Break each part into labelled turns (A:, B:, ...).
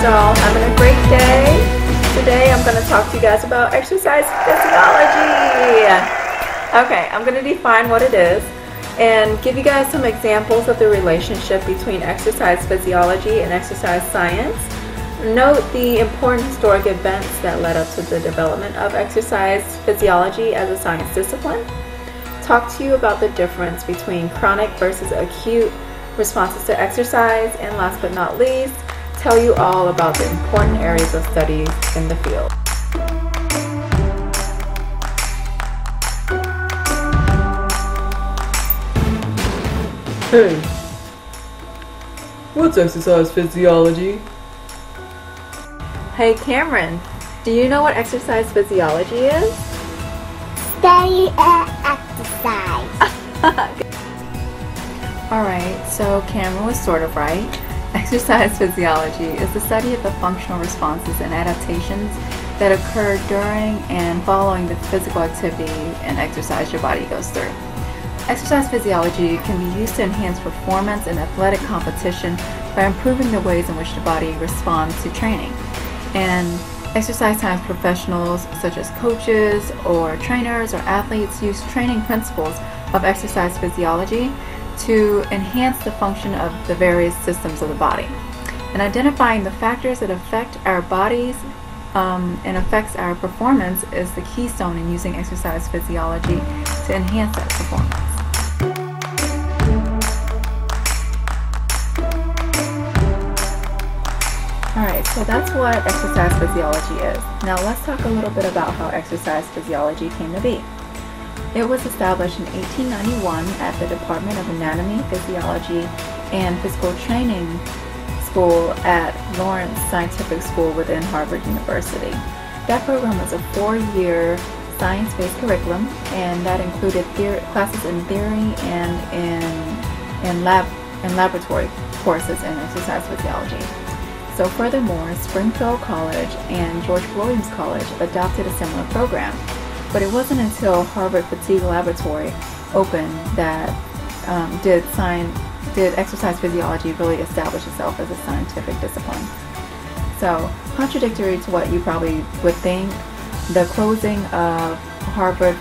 A: guys are all having a great day. Today I'm going to talk to you guys about exercise physiology. Okay, I'm going to define what it is and give you guys some examples of the relationship between exercise physiology and exercise science. Note the important historic events that led up to the development of exercise physiology as a science discipline. Talk to you about the difference between chronic versus acute responses to exercise, and last but not least, tell you all about the important areas of study in the field.
B: Hey, what's exercise physiology?
A: Hey Cameron, do you know what exercise physiology is?
C: Study and exercise.
A: Alright, so Cameron was sort of right. Exercise physiology is the study of the functional responses and adaptations that occur during and following the physical activity and exercise your body goes through. Exercise physiology can be used to enhance performance in athletic competition by improving the ways in which the body responds to training. And exercise science professionals such as coaches or trainers or athletes use training principles of exercise physiology to enhance the function of the various systems of the body. And identifying the factors that affect our bodies and affects our performance is the keystone in using exercise physiology to enhance that performance. Alright, so that's what exercise physiology is. Now let's talk a little bit about how exercise physiology came to be. It was established in 1891 at the Department of Anatomy, Physiology, and Physical Training School at Lawrence Scientific School within Harvard University. That program was a 4-year science-based curriculum, and that included classes in theory and in laboratory courses in exercise physiology. So furthermore, Springfield College and George Williams College adopted a similar program. But it wasn't until Harvard Fatigue Laboratory opened that did exercise physiology really establish itself as a scientific discipline. So, contradictory to what you probably would think, the closing of Harvard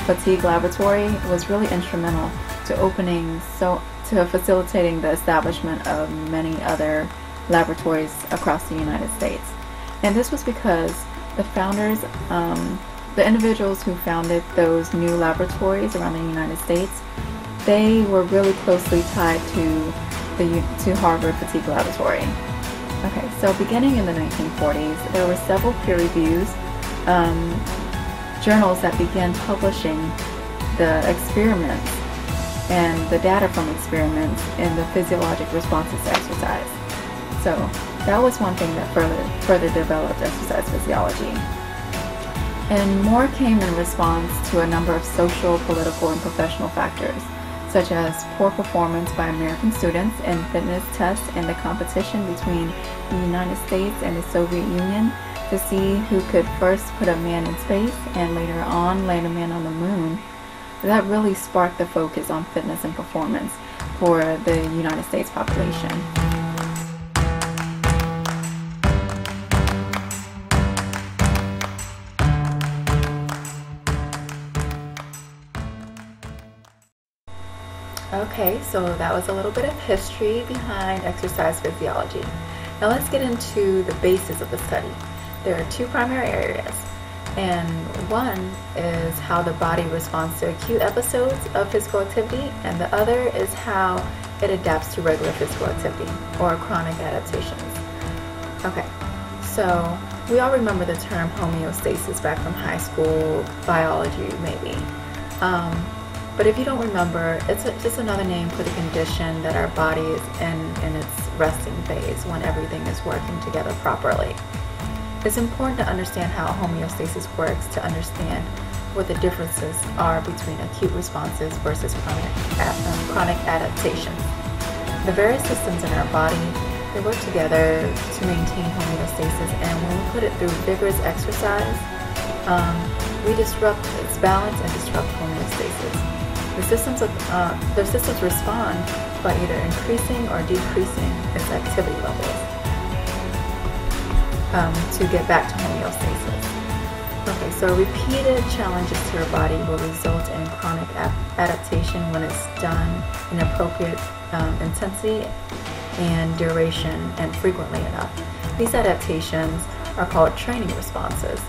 A: Fatigue Laboratory was really instrumental to facilitating the establishment of many other laboratories across the United States. And this was because the founders, the individuals who founded those new laboratories around the United States, they were really closely tied to Harvard Fatigue Laboratory. Okay, so beginning in the 1940s, there were several peer-reviewed journals that began publishing the experiments and the data from experiments in the physiologic responses to exercise. So that was one thing that further developed exercise physiology. And more came in response to a number of social, political, and professional factors, such as poor performance by American students in fitness tests and the competition between the United States and the Soviet Union to see who could first put a man in space and later on land a man on the moon. That really sparked the focus on fitness and performance for the United States population. Okay, so that was a little bit of history behind exercise physiology. Now let's get into the basis of the study. There are two primary areas, and one is how the body responds to acute episodes of physical activity, and the other is how it adapts to regular physical activity or chronic adaptations. Okay, so we all remember the term homeostasis back from high school biology maybe. But if you don't remember, it's just another name for the condition that our body is in its resting phase when everything is working together properly. It's important to understand how homeostasis works to understand what the differences are between acute responses versus chronic adaptations. The various systems in our body, they work together to maintain homeostasis, and when we put it through vigorous exercise, we disrupt its balance and disrupt homeostasis. The systems respond by either increasing or decreasing its activity levels. to get back to homeostasis. Okay, so repeated challenges to your body will result in chronic adaptation when it's done in appropriate intensity and duration and frequently enough. These adaptations are called training responses.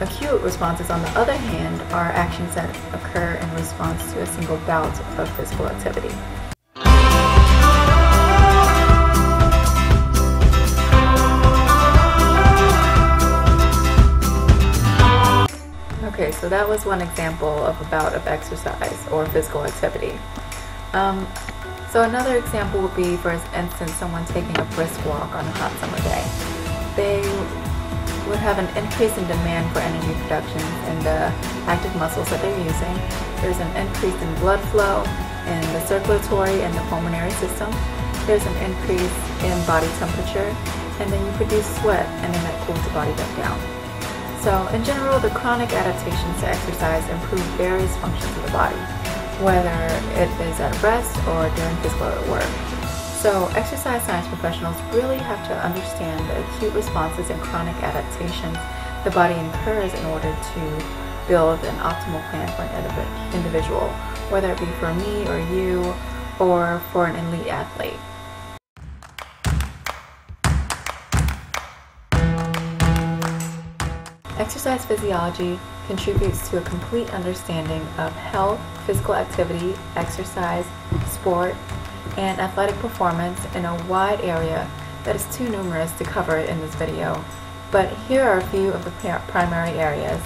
A: Acute responses, on the other hand, are actions that occur in response to a single bout of physical activity. Okay, so that was one example of a bout of exercise or physical activity. So another example would be, for instance, someone taking a brisk walk on a hot summer day. They would have an increase in demand for energy production in the active muscles that they're using. There's an increase in blood flow in the circulatory and the pulmonary system. There's an increase in body temperature, and then you produce sweat, and then that cools the body back down. So in general, the chronic adaptations to exercise improve various functions of the body, whether it is at rest or during physical work. So exercise science professionals really have to understand the acute responses and chronic adaptations the body incurs in order to build an optimal plan for an individual, whether it be for me or you or for an elite athlete. Exercise physiology contributes to a complete understanding of health, physical activity, exercise, sport, and athletic performance in a wide area that is too numerous to cover in this video. But here are a few of the primary areas.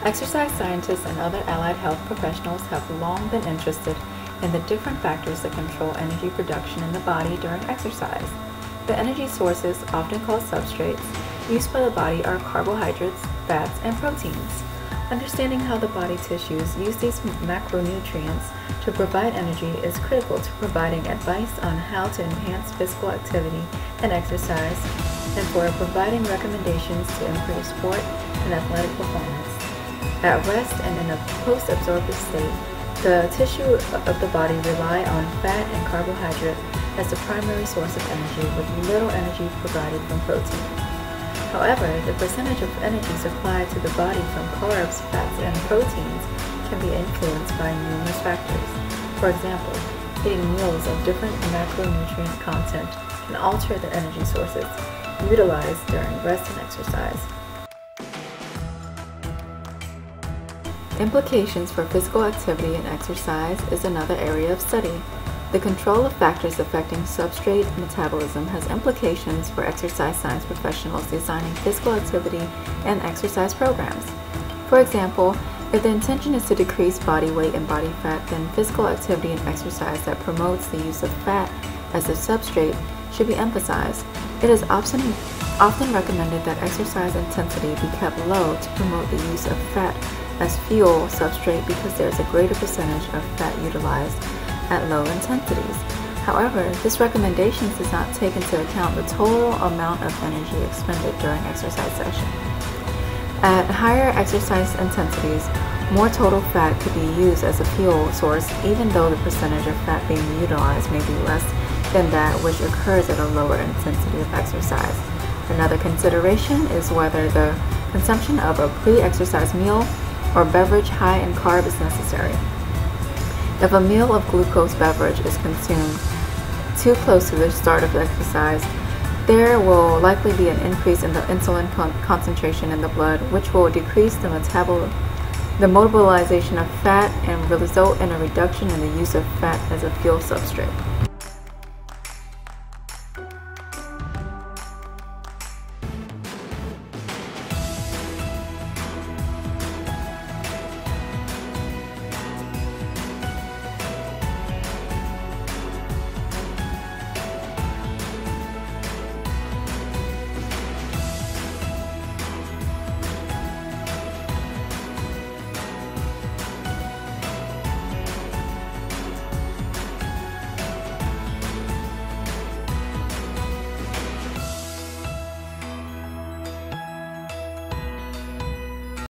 A: Exercise scientists and other allied health professionals have long been interested in the different factors that control energy production in the body during exercise. The energy sources, often called substrates, used by the body are carbohydrates, fats, and proteins. Understanding how the body tissues use these macronutrients to provide energy is critical to providing advice on how to enhance physical activity and exercise, and for providing recommendations to improve sport and athletic performance. At rest and in a post-absorptive state, the tissue of the body rely on fat and carbohydrate as the primary source of energy, with little energy provided from protein. However, the percentage of energy supplied to the body from carbs, fats, and proteins can be influenced by numerous factors. For example, eating meals of different macronutrient content can alter the energy sources utilized during rest and exercise. Implications for physical activity and exercise is another area of study. The control of factors affecting substrate metabolism has implications for exercise science professionals designing physical activity and exercise programs. For example, if the intention is to decrease body weight and body fat, then physical activity and exercise that promotes the use of fat as a substrate should be emphasized. It is often recommended that exercise intensity be kept low to promote the use of fat as fuel substrate because there is a greater percentage of fat utilized at low intensities. However, this recommendation does not take into account the total amount of energy expended during exercise session. At higher exercise intensities, more total fat could be used as a fuel source, even though the percentage of fat being utilized may be less than that which occurs at a lower intensity of exercise. Another consideration is whether the consumption of a pre-exercise meal or beverage high in carb is necessary. If a meal of glucose beverage is consumed too close to the start of exercise, there will likely be an increase in the insulin concentration in the blood, which will decrease the mobilization of fat and result in a reduction in the use of fat as a fuel substrate.